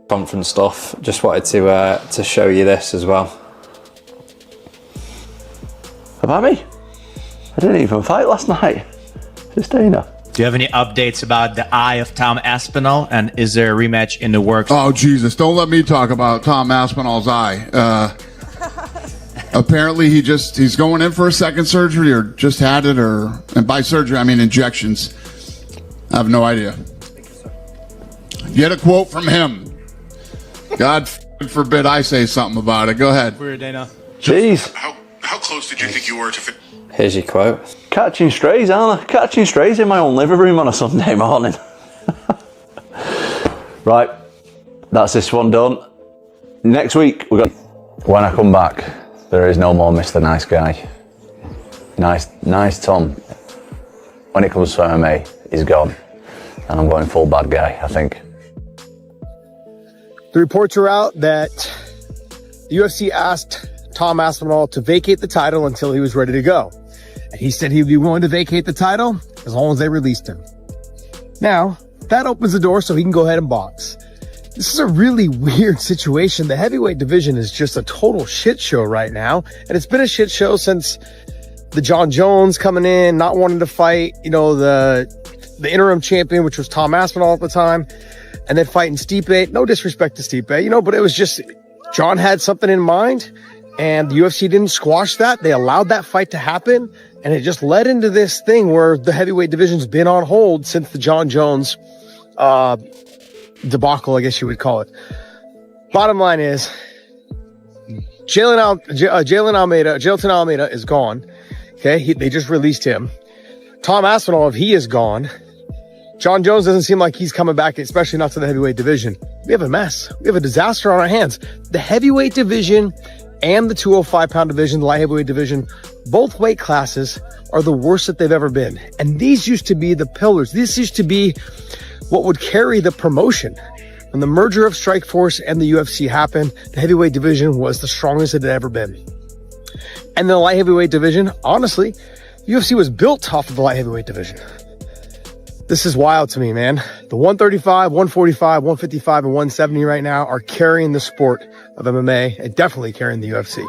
conference stuff. Just wanted to show you this as well. About me? I didn't even fight last night. Just Dana. Do you have any updates about the eye of Tom Aspinall, and is there a rematch in the works? Oh, Jesus, don't let me talk about Tom Aspinall's eye. Apparently he's going in for a second surgery, or just had it, and by surgery I mean injections. I have no idea. Get a quote from him. God forbid I say something about it. Go ahead. Weird, Dana. Jeez. How close did you think you were to Here's your quote. Catching strays, aren't I? Catching strays in my own living room on a Sunday morning. Right, that's this one done. Next week, when I come back, there is no more Mr. Nice Guy. Nice Tom. When it comes to MMA, he's gone. And I'm going full bad guy, I think. The reports are out that the UFC asked Tom Aspinall to vacate the title until he was ready to go. And he said he'd be willing to vacate the title as long as they released him. Now, that opens the door so he can go ahead and box. This is a really weird situation. The heavyweight division is just a total shit show right now. And it's been a shit show since the John Jones coming in, not wanting to fight, the interim champion, which was Tom Aspinall at the time, and then fighting Stipe. No disrespect to Stipe, but it was just, John had something in mind, and the UFC didn't squash that. They allowed that fight to happen, and it just led into this thing where the heavyweight division's been on hold since the John Jones debacle, I guess you would call it. Bottom line is, Jailton Almeida is gone. Okay, they just released him. Tom Aspinall, if he is gone, John Jones doesn't seem like he's coming back, especially not to the heavyweight division. We have a mess. We have a disaster on our hands. The heavyweight division and the 205-pound division, the light heavyweight division, both weight classes are the worst that they've ever been. And these used to be the pillars. This used to be what would carry the promotion. When the merger of Strikeforce and the UFC happened, the heavyweight division was the strongest it had ever been. And the light heavyweight division, honestly, the UFC was built off of the light heavyweight division. This is wild to me, man. The 135, 145, 155, and 170 right now are carrying the sport of MMA and definitely carrying the UFC.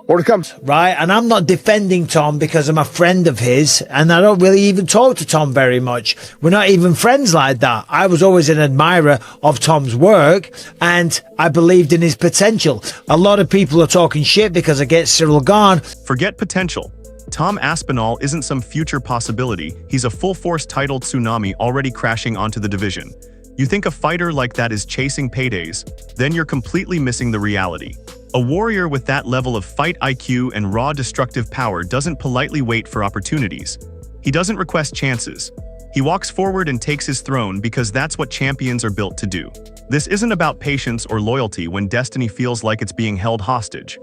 More to come. Right, and I'm not defending Tom because I'm a friend of his, and I don't really even talk to Tom very much. We're not even friends like that. I was always an admirer of Tom's work, and I believed in his potential. A lot of people are talking shit because I get Cyril Gahn. Forget potential. Tom Aspinall isn't some future possibility. He's a full-force title tsunami already crashing onto the division. You think a fighter like that is chasing paydays, then you're completely missing the reality. A warrior with that level of fight IQ and raw destructive power doesn't politely wait for opportunities. He doesn't request chances. He walks forward and takes his throne because that's what champions are built to do. This isn't about patience or loyalty when destiny feels like it's being held hostage.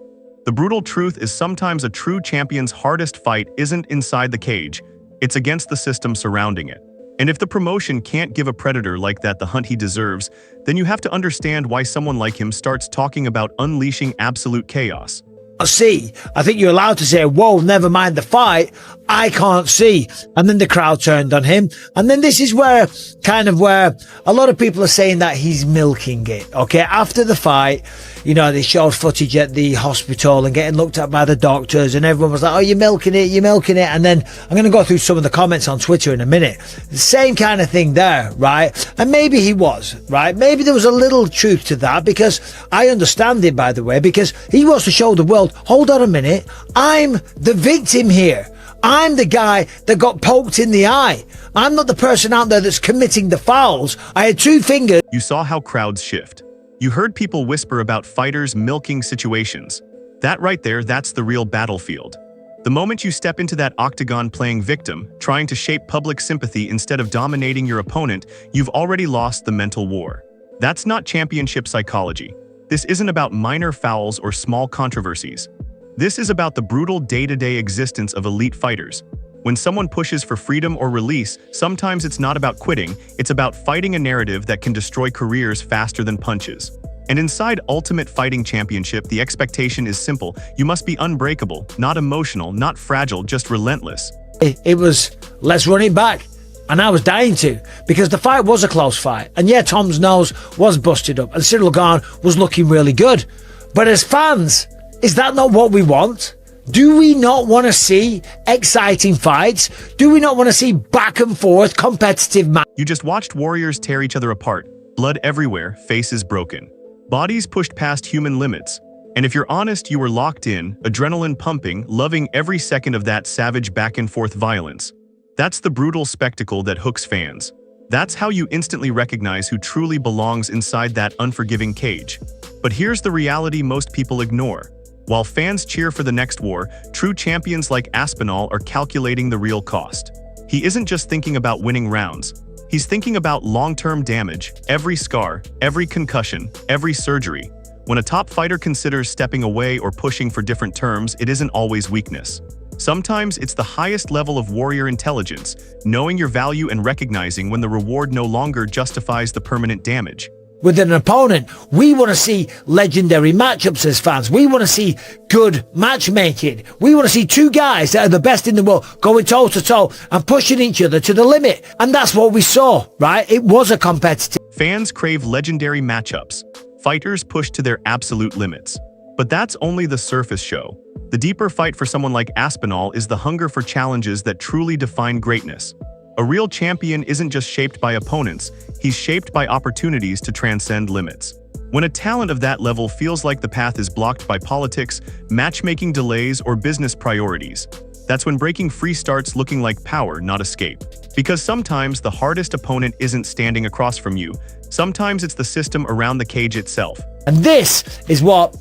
The brutal truth is sometimes a true champion's hardest fight isn't inside the cage, it's against the system surrounding it. And if the promotion can't give a predator like that the hunt he deserves, then you have to understand why someone like him starts talking about unleashing absolute chaos. See, I think you're allowed to say, whoa, never mind the fight, I can't see. And then the crowd turned on him. And then this is where a lot of people are saying that he's milking it. Okay, after the fight, they showed footage at the hospital and getting looked at by the doctors, and everyone was like, oh, you're milking it. And then I'm going to go through some of the comments on Twitter in a minute. The same kind of thing there, right? And maybe he was, right? Maybe there was a little truth to that, because I understand it, by the way, because he wants to show the world, hold on a minute, I'm the victim here. I'm the guy that got poked in the eye. I'm not the person out there that's committing the fouls. I had two fingers. You saw how crowds shift. You heard people whisper about fighters milking situations. That right there, that's the real battlefield. The moment you step into that octagon playing victim, trying to shape public sympathy instead of dominating your opponent, you've already lost the mental war. That's not championship psychology. This isn't about minor fouls or small controversies. This is about the brutal day-to-day existence of elite fighters. When someone pushes for freedom or release, sometimes it's not about quitting, it's about fighting a narrative that can destroy careers faster than punches. And inside Ultimate Fighting Championship, the expectation is simple. You must be unbreakable, not emotional, not fragile, just relentless. It was, let's run it back. And I was dying to, because the fight was a close fight. And yeah, Tom's nose was busted up and Cyril Gane was looking really good. But as fans, is that not what we want? Do we not want to see exciting fights? Do we not want to see back and forth competitive matches? You just watched warriors tear each other apart, blood everywhere, faces broken. Bodies pushed past human limits. And if you're honest, you were locked in, adrenaline pumping, loving every second of that savage back and forth violence. That's the brutal spectacle that hooks fans. That's how you instantly recognize who truly belongs inside that unforgiving cage. But here's the reality most people ignore. While fans cheer for the next war, true champions like Aspinall are calculating the real cost. He isn't just thinking about winning rounds. He's thinking about long-term damage, every scar, every concussion, every surgery. When a top fighter considers stepping away or pushing for different terms, it isn't always weakness. Sometimes it's the highest level of warrior intelligence, knowing your value and recognizing when the reward no longer justifies the permanent damage. With an opponent, we want to see legendary matchups as fans. We want to see good matchmaking. We want to see two guys that are the best in the world going toe to toe and pushing each other to the limit. And that's what we saw, right? It was a competitive. Fans crave legendary matchups. Fighters push to their absolute limits. But that's only the surface show. The deeper fight for someone like Aspinall is the hunger for challenges that truly define greatness. A real champion isn't just shaped by opponents, he's shaped by opportunities to transcend limits. When a talent of that level feels like the path is blocked by politics, matchmaking delays, or business priorities, that's when breaking free starts looking like power, not escape. Because sometimes the hardest opponent isn't standing across from you, sometimes it's the system around the cage itself. And this is what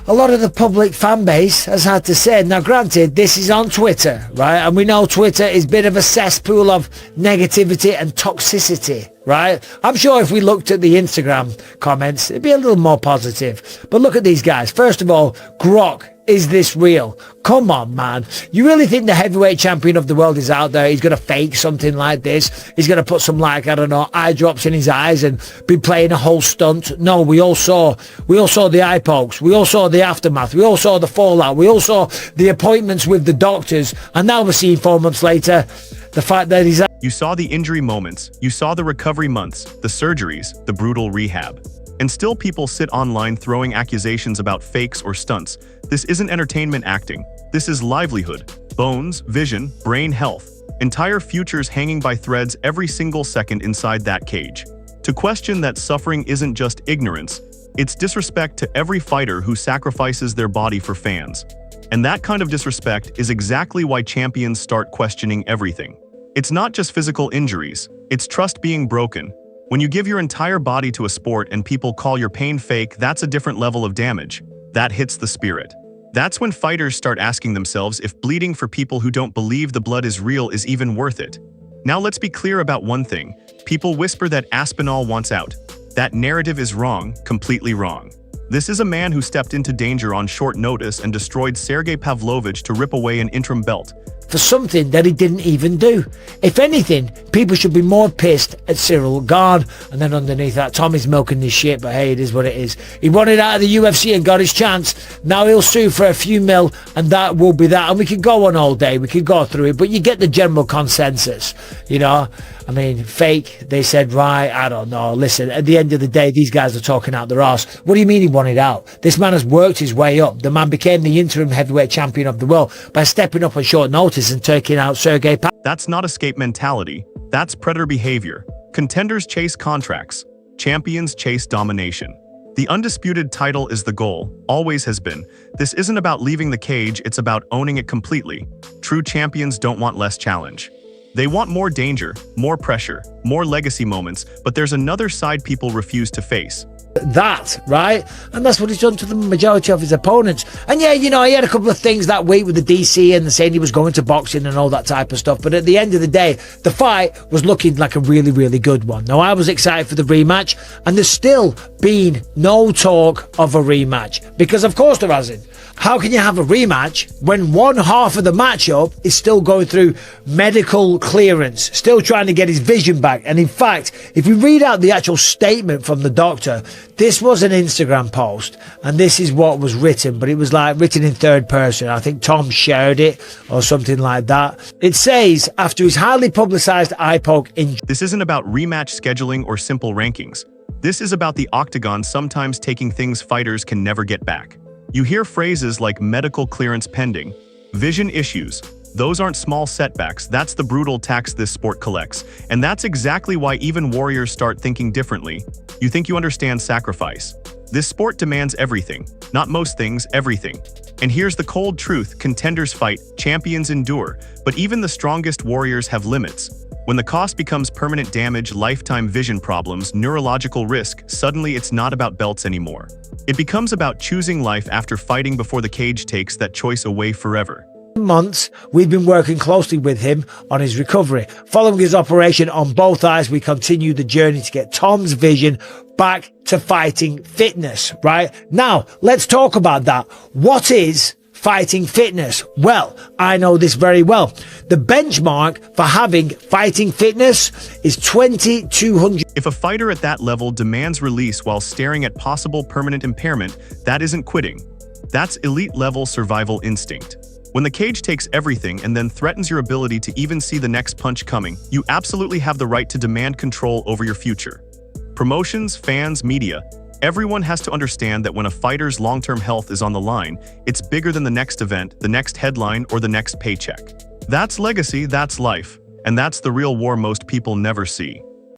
a lot of the public fan base has had to say. Now, granted, this is on Twitter, right? And we know Twitter is a bit of a cesspool of negativity and toxicity, right? I'm sure if we looked at the Instagram comments, it'd be a little more positive. But look at these guys. First of all, Grok. Is this real? Come on, man. You really think the heavyweight champion of the world is out there? He's going to fake something like this? He's going to put some, like, I don't know, eye drops in his eyes and be playing a whole stunt? No, we all saw the eye pokes. We all saw the aftermath. We all saw the fallout. We all saw the appointments with the doctors. And now we're seeing 4 months later, the fact that he's... You saw the injury moments. You saw the recovery months, the surgeries, the brutal rehab. And still people sit online throwing accusations about fakes or stunts. This isn't entertainment acting. This is livelihood, bones, vision, brain health, entire futures hanging by threads every single second inside that cage. To question that suffering isn't just ignorance, it's disrespect to every fighter who sacrifices their body for fans. And that kind of disrespect is exactly why champions start questioning everything. It's not just physical injuries, it's trust being broken. When you give your entire body to a sport and people call your pain fake, that's a different level of damage. That hits the spirit. That's when fighters start asking themselves if bleeding for people who don't believe the blood is real is even worth it. Now let's be clear about one thing. People whisper that Aspinall wants out. That narrative is wrong, completely wrong. This is a man who stepped into danger on short notice and destroyed Sergey Pavlovich to rip away an interim belt. For something that he didn't even do. If anything, people should be more pissed at Cyril Gane. And then underneath that, Tommy's milking this shit, but hey, it is what it is. He wanted out of the UFC and got his chance. Now he'll sue for a few mil, and that will be that. And we could go on all day, we could go through it, but you get the general consensus, you know. I mean, fake, they said, right, I don't know. Listen, at the end of the day, these guys are talking out their arse. What do you mean he wanted out? This man has worked his way up. The man became the interim heavyweight champion of the world by stepping up on short notice and taking out Sergey Pavlovich. That's not escape mentality. That's predator behavior. Contenders chase contracts. Champions chase domination. The undisputed title is the goal, always has been. This isn't about leaving the cage, it's about owning it completely. True champions don't want less challenge. They want more danger, more pressure, more legacy moments, but there's another side people refuse to face. That, right? And that's what he's done to the majority of his opponents. And yeah, you know, he had a couple of things that week with the DC and saying he was going to boxing and all that type of stuff. But at the end of the day, the fight was looking like a really, really good one. Now, I was excited for the rematch, and there's still been no talk of a rematch. Because of course there hasn't. How can you have a rematch when one half of the matchup is still going through medical clearance, still trying to get his vision back? And in fact, if you read out the actual statement from the doctor, this was an Instagram post and this is what was written, but it was like written in third person. I think Tom shared it or something like that. It says, after his highly publicized eye poke injury. This isn't about rematch scheduling or simple rankings. This is about the octagon sometimes taking things fighters can never get back. You hear phrases like medical clearance pending, vision issues. Those aren't small setbacks, that's the brutal tax this sport collects. And that's exactly why even warriors start thinking differently. You think you understand sacrifice. This sport demands everything. Not most things, everything. And here's the cold truth, contenders fight, champions endure, but even the strongest warriors have limits. When the cost becomes permanent damage, lifetime vision problems, neurological risk, suddenly it's not about belts anymore. It becomes about choosing life after fighting before the cage takes that choice away forever. Months, we've been working closely with him on his recovery. Following his operation on both eyes, we continue the journey to get Tom's vision back to fighting fitness, right? Now, let's talk about that. What is fighting fitness? Well, I know this very well. The benchmark for having fighting fitness is 2,200. If a fighter at that level demands release while staring at possible permanent impairment, that isn't quitting. That's elite-level survival instinct. When the cage takes everything and then threatens your ability to even see the next punch coming, you absolutely have the right to demand control over your future. Promotions, fans, media, everyone has to understand that when a fighter's long-term health is on the line, it's bigger than the next event, the next headline, or the next paycheck. That's legacy, that's life, and that's the real war most people never see.